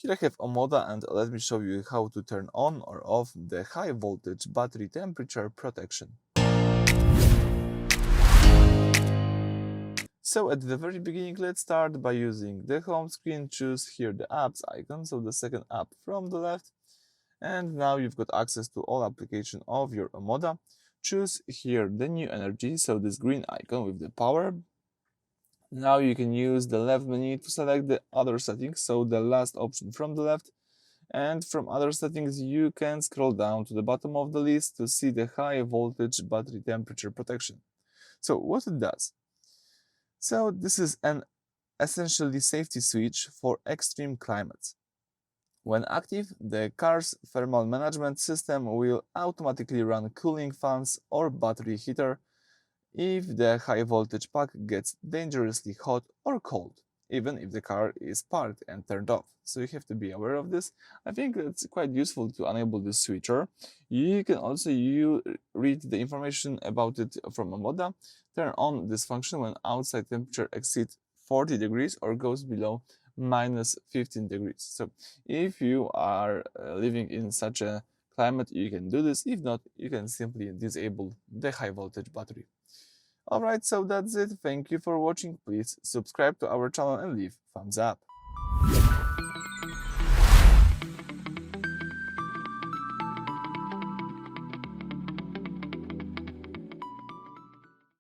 Here I have Omoda, and let me show you how to turn on or off the high voltage battery temperature protection. So at the very beginning, let's start by using the home screen. Choose here the apps icon, so the second app from the left. And now you've got access to all applications of your Omoda. Choose here the new energy, so this green icon with the power. Now you can use the left menu to select the other settings, so the last option from the left. And from other settings, you can scroll down to the bottom of the list to see the high voltage battery temperature protection. So what it does? So this is an essentially safety switch for extreme climates. When active, the car's thermal management system will automatically run cooling fans or battery heater if the high voltage pack gets dangerously hot or cold, even if the car is parked and turned off. So you have to be aware of this. I think it's quite useful to enable this switcher. You can also read the information about it from Omoda. Turn on this function when outside temperature exceeds 40 degrees or goes below minus 15 degrees. So if you are living in such a climate, you can do this. If not, you can simply disable the high voltage battery. Alright, so that's it. Thank you for watching. Please subscribe to our channel and leave thumbs up.